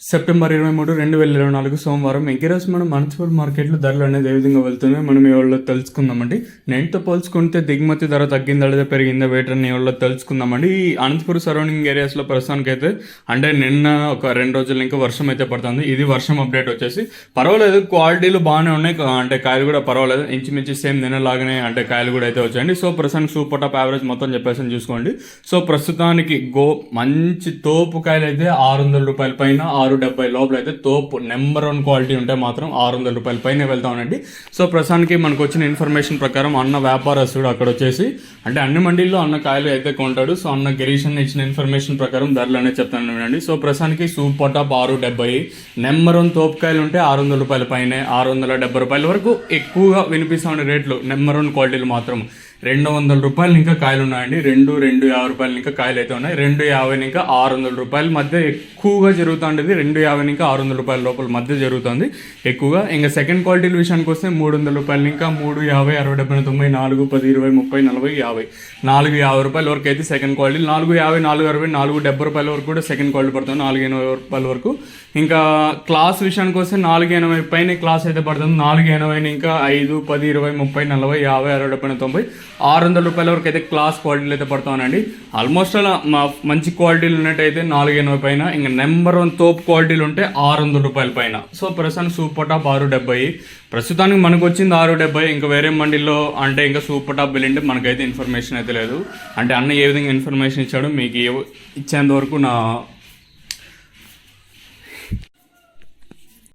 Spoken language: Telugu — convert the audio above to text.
సెప్టెంబర్ 23, 2024 సోమవారం ఈరోజు మనం అనంతపురం మార్కెట్లో ధరలు అనేది ఏ విధంగా వెళ్తున్నాయి మనం ఈ వాళ్ళలో తెలుసుకుందామండి. నేటితో పోల్చుకుంటే దిగుమతి ధర తగ్గిందా లేదా పెరిగిందా వేటర్ని వాళ్ళలో తెలుసుకుందామండి. ఈ అనంతపురం సరౌండింగ్ ఏరియాస్లో ప్రస్తుతానికి అయితే అంటే నిన్న ఒక 2 రోజులు ఇంకా వర్షం అయితే పడుతుంది. ఇది వర్షం అప్డేట్ వచ్చేసి పర్వాలేదు, క్వాలిటీలు బాగానే ఉన్నాయి, అంటే కాయలు కూడా పర్వాలేదు, ఇంచుమించు సేమ్ నిన్నలాగానే అంటే కాయలు కూడా అయితే వచ్చాయండి. సో ప్రస్తుతానికి సూపర్ టాప్ యావరేజ్ మొత్తం చెప్పేసి చూసుకోండి. సో ప్రస్తుతానికి మంచి తోపు కాయలు అయితే 600 రూపాయల పైన 670 లోపల అయితే తోపు నెంబర్ 1 క్వాలిటీ ఉంటే మాత్రం 600 రూపాయల పైన వెళ్తా ఉండండి. సో ప్రస్తుతానికి మనకు వచ్చిన ఇన్ఫర్మేషన్ ప్రకారం అన్న వ్యాపారస్తుడు అక్కడ వచ్చేసి అంటే అన్ని మండీల్లో అన్న కాయలు అయితే కొంటాడు. సో అన్న గిరీష్ అన్న ఇచ్చిన ఇన్ఫర్మేషన్ ప్రకారం ధరలు అనేది చెప్తాను వినండి. సో ప్రస్తుతానికి సూపర్ టాప్ 670 నెంబర్ 1 తోపు కాయలు ఉంటే 600 రూపాయల పైన 670 రూపాయల వరకు ఎక్కువగా వినిపిస్తా ఉండే రేట్లు. నెంబర్ 1 క్వాలిటీలు మాత్రం 200 రూపాయలు ఇంకా కాయలు ఉన్నాయండి. 250 రూపాయలు ఇంకా కాయలు అయితే ఉన్నాయి. 250 ఇంకా 600 రూపాయల మధ్య ఎక్కువగా జరుగుతుండేది. 250 ఇంకా 600 రూపాయల లోపల మధ్య జరుగుతుంది ఎక్కువగా. ఇంకా సెకండ్ క్వాలిటీల విషయానికి వస్తే 300 రూపాయలు ఇంకా 350, 60, 70, 90, 4, 10, 20, 30, 40, 50, 450 రూపాయల వరకు అయితే సెకండ్ క్వాలిటీ. 450, 460, 470 రూపాయల వరకు కూడా సెకండ్ క్వాలిటీ పడుతుంది. 480 రూపాయల వరకు. ఇంకా క్లాస్ విషయానికి వస్తే 480 పైన క్లాస్ అయితే పడుతుంది. 480 ఇంకా 5, 10, 20, 30, 40, 50, 60, 70, 90, 600 రూపాయల వరకు అయితే క్లాస్ క్వాలిటీలు అయితే పడుతానండి. ఆల్మోస్ట్ అలా మంచి క్వాలిటీలు ఉన్నట్టయితే 480 పైన, ఇంకా నెంబర్ 1 తోపు క్వాలిటీలు ఉంటే 600 రూపాయల పైన. సో ప్రస్తుతానికి సూపర్ టాప్ 670, ప్రస్తుతానికి మనకు వచ్చింది 670. ఇంకా వేరే మండీల్లో అంటే ఇంకా సూపర్ టాప్ వెళ్ళింటే మనకైతే ఇన్ఫర్మేషన్ అయితే లేదు. అంటే అన్న ఏ విధంగా ఇన్ఫర్మేషన్ ఇచ్చాడో మీకు ఇచ్చేంత వరకు నా